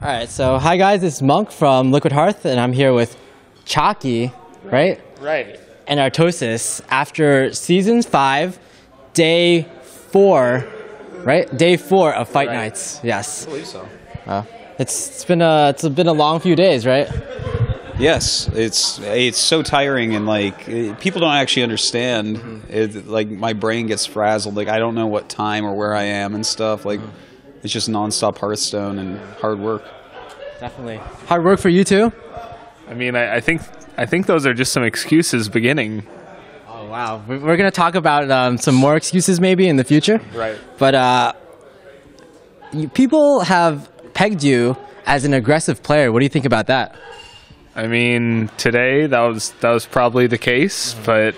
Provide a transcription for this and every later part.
All right, so hi guys, it's Monk from Liquid Hearth, and I'm here with Chakki, right? Right. And Artosis after Season 5, Day 4, right? Day 4 of Fight Nights, yes. I believe so. It's been a long few days, right? Yes, it's so tiring, and like people don't actually understand. It, like my brain gets frazzled. Like I don't know what time or where I am and stuff. Like it's just nonstop Hearthstone and hard work. Definitely hard work for you too. I mean, I think those are just some excuses beginning. Oh wow, we're gonna talk about some more excuses maybe in the future. Right. But people have pegged you as an aggressive player. What do you think about that? I mean, today that was probably the case, but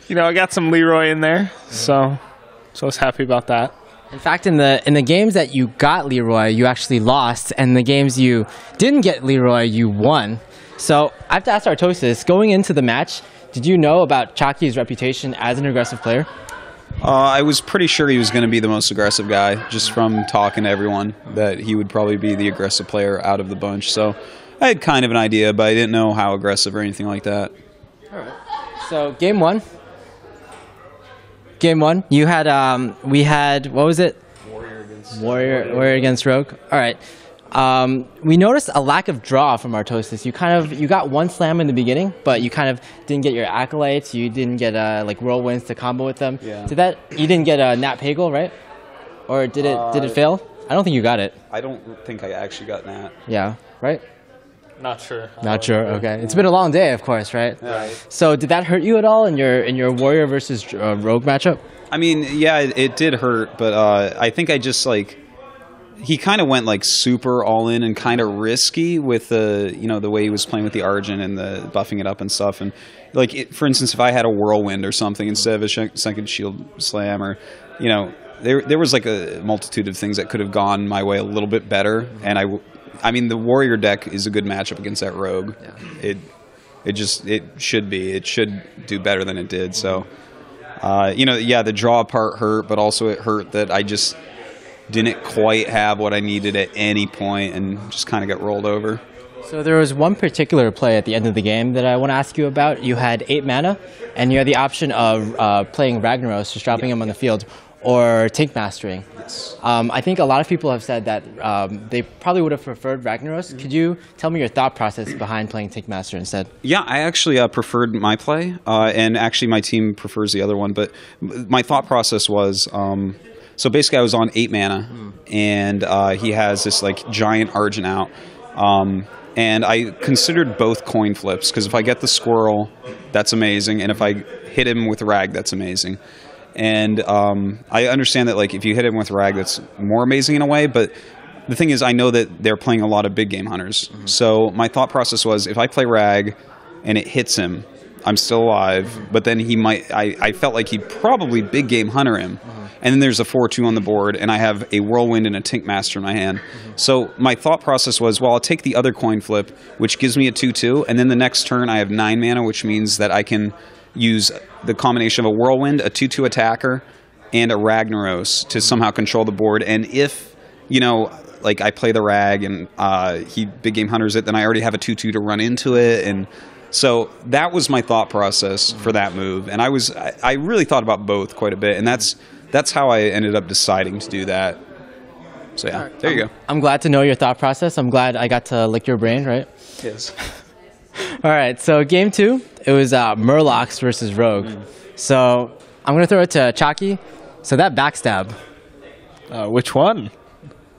you know, I got some Leroy in there, so I was happy about that. In fact, in the games that you got Leroy, you actually lost, and the games you didn't get Leroy, you won. So I have to ask Artosis, going into the match, did you know about Chakki's reputation as an aggressive player? I was pretty sure he was going to be the most aggressive guy, just from talking to everyone, that he would probably be the aggressive player out of the bunch. So I had kind of an idea, but I didn't know how aggressive or anything like that. All right. So game one, you had we had, what was it? Warrior against Rogue. All right. We noticed a lack of draw from Artosis. You got one slam in the beginning, but you kind of didn't get your acolytes. You didn't get like whirlwinds to combo with them. Yeah. You didn't get a Nat Pagel, right? Or did it fail? I don't think you got it. I don't think I actually got Nat. Yeah. Right. Not sure. Not sure. Okay. It's been a long day, of course, right? Right. So did that hurt you at all in your Warrior versus Rogue matchup? I mean, yeah, it did hurt, but I think I just like. He kind of went like super all in and kind of risky with the way he was playing with the Argent and the buffing it up and stuff. And like for instance, if I had a whirlwind or something instead of a second shield slam, or there was like a multitude of things that could have gone my way a little bit better. And I mean the Warrior deck is a good matchup against that Rogue. Yeah. It should do better than it did. So the draw part hurt, but also it hurt that I just didn't quite have what I needed at any point and just kind of got rolled over. So there was one particular play at the end of the game that I want to ask you about. You had 8 mana, and you had the option of playing Ragnaros, just dropping him on the field, or Tank Mastering. Yes. I think a lot of people have said that they probably would have preferred Ragnaros. Could you tell me your thought process behind playing Tank Master instead? Yeah, I actually preferred my play, and actually my team prefers the other one. But my thought process was... So basically, I was on 8 mana, and he has this like giant Argent out, and I considered both coin flips because if I get the squirrel, that's amazing, and if I hit him with Rag, that's amazing. And I understand that like if you hit him with Rag, that's more amazing in a way, but the thing is, I know that they're playing a lot of big game hunters. So my thought process was if I play Rag and it hits him, I'm still alive, but then he might. I felt like he'd probably big game hunter him. And then there's a 4/2 on the board, and I have a Whirlwind and a Tank Master in my hand. So my thought process was, well, I'll take the other coin flip, which gives me a 2/2, and then the next turn I have 9 mana, which means that I can use the combination of a Whirlwind, a 2/2 attacker, and a Ragnaros to somehow control the board. And if, like I play the Rag and he big game hunters it, then I already have a 2/2 to run into it. And so that was my thought process for that move. And I really thought about both quite a bit, and that's how I ended up deciding to do that. So yeah, there you go. I'm glad to know your thought process. I'm glad I got to lick your brain, right? Yes. All right, so game 2, it was Murlocs versus Rogue. So I'm going to throw it to Chakki. So that backstab. Which one?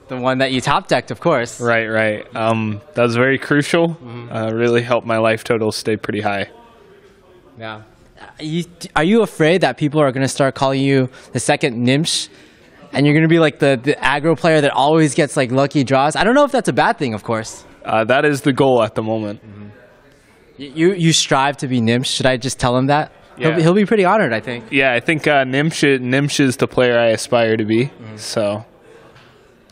The one that you top decked, of course. Right. That was very crucial. Really helped my life total stay pretty high. Yeah. Are you afraid that people are going to start calling you the second Nimsh, and you're going to be like the aggro player that always gets like lucky draws? I don't know if that's a bad thing, of course. That is the goal at the moment. You strive to be Nimsh. Should I just tell him that? Yeah. He'll be pretty honored, I think. Yeah, I think Nimsh is the player I aspire to be. So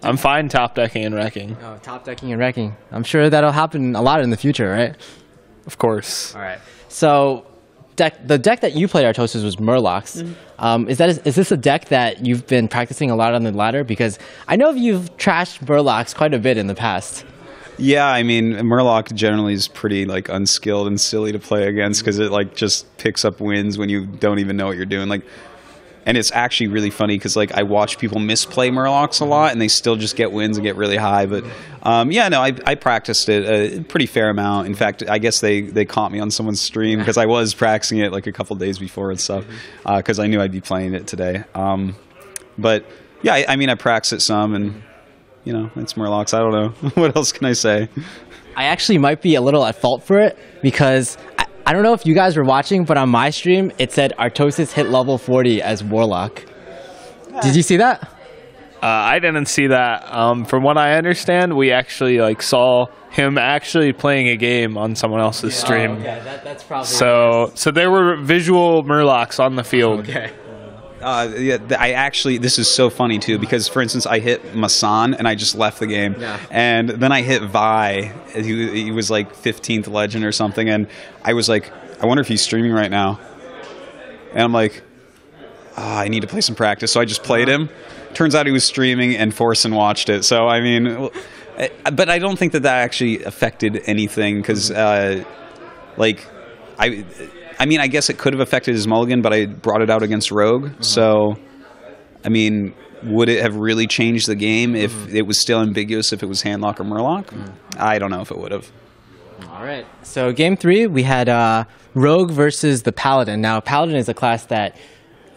I'm fine top decking and wrecking. Oh, top decking and wrecking. I'm sure that'll happen a lot in the future, right? Of course. All right. So the deck that you played, Artosis, was Murlocs. Is this a deck that you've been practicing a lot on the ladder? Because I know you've trashed Murlocs quite a bit in the past. Yeah, I mean, Murloc generally is pretty like unskilled and silly to play against because it like just picks up wins when you don't even know what you're doing. Like, and it's actually really funny because like I watch people misplay Murlocs a lot and they still just get wins and get really high. But yeah, no, I practiced it a pretty fair amount. In fact, I guess they caught me on someone's stream because I was practicing it like a couple days before and stuff because I knew I'd be playing it today. But yeah, I mean, I practiced it some and. You know, it's Murlocs. I don't know. What else can I say? I actually might be a little at fault for it because I don't know if you guys were watching, but on my stream, it said Artosis hit level 40 as Warlock. Did you see that? I didn't see that. From what I understand, we actually like saw him actually playing a game on someone else's stream. Oh, okay. That's probably so there were visual Murlocs on the field. Okay. Yeah, this is so funny too because, for instance, I hit Masan and I just left the game, and then I hit Vi. He was like 15th legend or something, and I was like, I wonder if he's streaming right now. And I'm like, I need to play some practice, so I just played him. Turns out he was streaming, and Forsen watched it. So I mean, but I don't think that actually affected anything because, like, I mean, I guess it could have affected his mulligan, but I brought it out against Rogue. So, I mean, would it have really changed the game if it was still ambiguous if it was Handlock or Murloc? I don't know if it would have. All right. So, game 3, we had Rogue versus the Paladin. Now, Paladin is a class that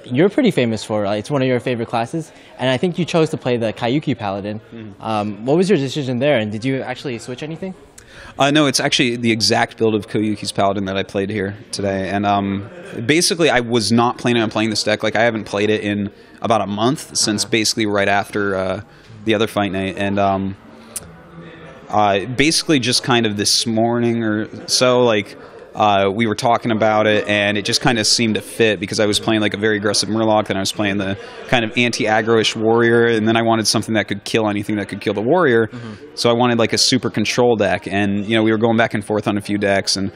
you're pretty famous for, right? It's one of your favorite classes. And I think you chose to play the Kayuki Paladin. What was your decision there? And did you actually switch anything? No, it's actually the exact build of Koyuki's Paladin that I played here today. And basically, I was not planning on playing this deck. Like, I haven't played it in about a month since basically right after the other fight night. And basically just kind of this morning or so, like, we were talking about it, and it just kind of seemed to fit because I was playing like a very aggressive Murloc, then I was playing the kind of anti-aggro-ish warrior, and then I wanted something that could kill anything that could kill the warrior. So I wanted like a super control deck, and you know, we were going back and forth on a few decks, and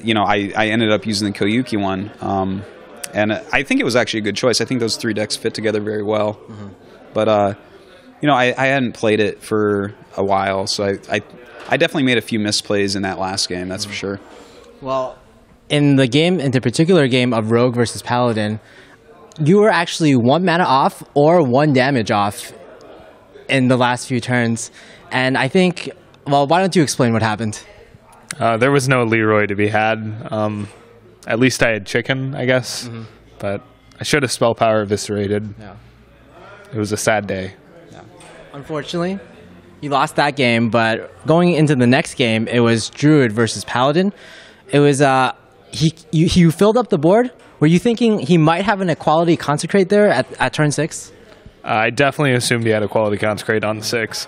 you know, I ended up using the Koyuki one, and I think it was actually a good choice. I think those 3 decks fit together very well. But you know, I hadn't played it for a while, so I definitely made a few misplays in that last game, that's for sure. Well, in the particular game of Rogue versus Paladin, you were actually 1 mana off or 1 damage off in the last few turns. And I think, well, why don't you explain what happened? There was no Leroy to be had. At least I had chicken, I guess. But I should have spell power eviscerated. Yeah. It was a sad day. Yeah. Unfortunately, you lost that game, but going into the next game, it was Druid versus Paladin. It was you filled up the board. Were you thinking he might have an equality consecrate there at turn 6? I definitely assumed he had a quality consecrate on 6.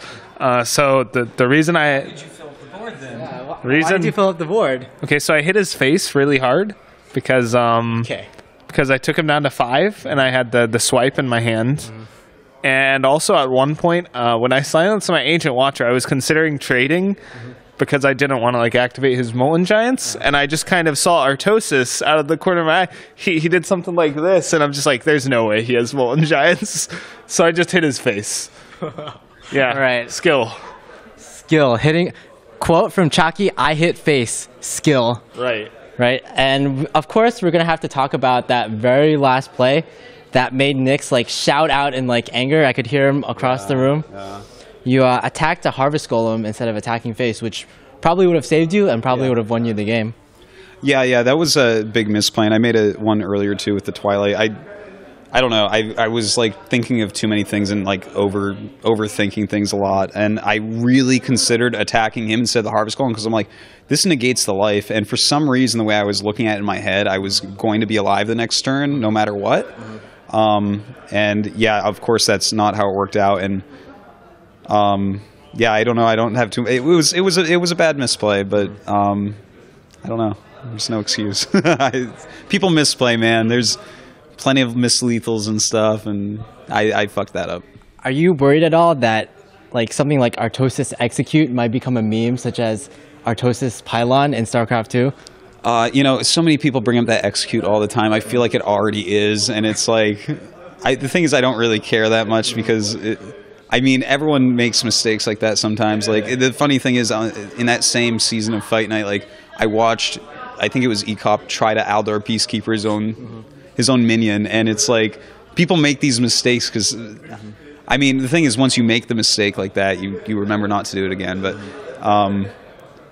So the reason I... Did you fill up the board then? Yeah, why did you fill up the board? Okay, so I hit his face really hard because because I took him down to 5 and I had the swipe in my hand. And also at one point, when I silenced my Ancient Watcher, I was considering trading because I didn't want to like activate his Molten Giants, and I just kind of saw Artosis out of the corner of my eye. He did something like this, and I'm just like, there's no way he has Molten Giants. So I just hit his face. Yeah, All right. Skill. Hitting. Quote from Chakki, I hit face. Skill. Right. Right? And of course, we're going to have to talk about that very last play that made Nyx like shout out in like anger. I could hear him across the room. Yeah. You attacked a Harvest Golem instead of attacking face, which probably would have saved you and probably would have won you the game. Yeah, that was a big misplay. And I made one earlier too with the Twilight. I don't know. I was like thinking of too many things and like overthinking things a lot. And I really considered attacking him instead of the Harvest Golem because I'm like, this negates the life. And for some reason, the way I was looking at it in my head, I was going to be alive the next turn no matter what. And yeah, of course, that's not how it worked out. And yeah, I don't know. I don't have to. It was a bad misplay, but I don't know. There's no excuse. People misplay, man. There's plenty of mislethals and stuff, and I fucked that up. Are you worried at all that like something like Artosis Execute might become a meme, such as Artosis Pylon in StarCraft 2? You know, so many people bring up that execute all the time. I feel like it already is, and it's like, the thing is, I don't really care that much because, I mean, everyone makes mistakes like that sometimes. Like, the funny thing is, in that same season of Fight Night, like, I watched, I think it was Ecop try to Aldar Peacekeeper his own minion, and it's like, people make these mistakes because, I mean, the thing is, once you make the mistake like that, you remember not to do it again, but...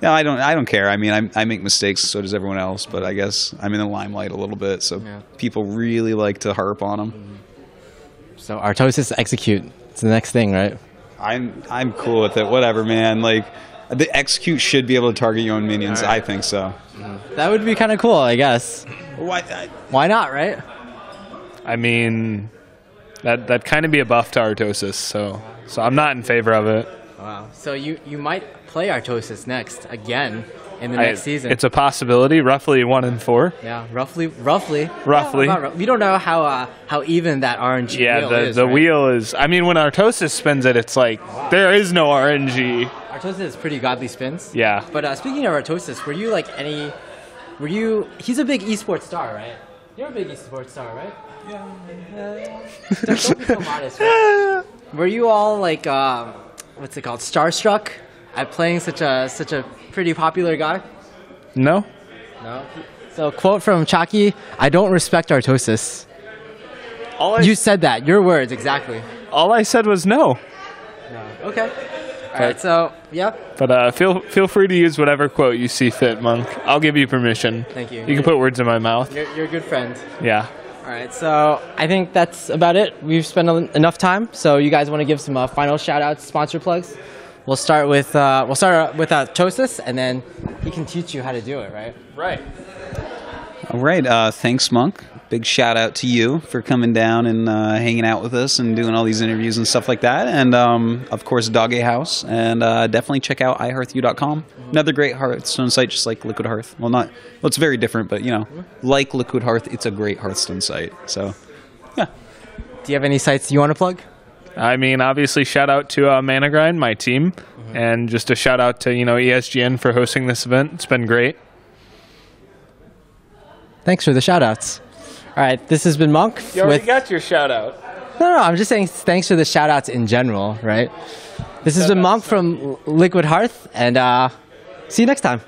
Yeah, I don't care. I mean, I make mistakes, so does everyone else. But I guess I'm in the limelight a little bit, so people really like to harp on them. So Artosis execute. It's the next thing, right? I'm cool with it. Whatever, man. Like the execute should be able to target your own minions. Right. I think so. That would be kind of cool, I guess. Why not, right? I mean, that kind of be a buff to Artosis, so I'm not in favor of it. Wow. So you might play Artosis next again in the next season. It's a possibility. Roughly 1 in 4. Yeah, roughly. Yeah, we don't know how even that RNG wheel is. The right? wheel is. I mean, when Artosis spins it, it's like there is no RNG. Artosis is pretty godly spins. Yeah. But speaking of Artosis, he's a big esports star, right? You're a big esports star, right? Yeah. Don't be so modest, right? Were you all like, what's it called, starstruck at playing such a pretty popular guy? No. So quote from Chakki, "I don't respect Artosis." You said that. Your words, exactly. All I said was no. Okay. All right. So yeah. But feel free to use whatever quote you see fit, Monk. I'll give you permission. Thank you. You can put words in my mouth. You're a good friend. Yeah. All right. So I think that's about it. We've spent enough time. So you guys want to give some final shout outs, sponsor plugs? We'll start with Artosis, and then he can teach you how to do it, right? Right. All right. Thanks, Monk. Big shout out to you for coming down and hanging out with us and doing all these interviews and stuff like that. And of course, Doggy House. And definitely check out iHearthU.com. Another great Hearthstone site, just like Liquid Hearth. Well, it's very different, but like Liquid Hearth, it's a great Hearthstone site. So, yeah. Do you have any sites you want to plug? I mean, obviously, shout out to Mana Grind, my team, and just a shout out to ESGN for hosting this event. It's been great. Thanks for the shout outs. All right, this has been Monk. You already got your shout out. No, I'm just saying thanks for the shout outs in general, right? This has been Monk from Liquid Hearth, and see you next time.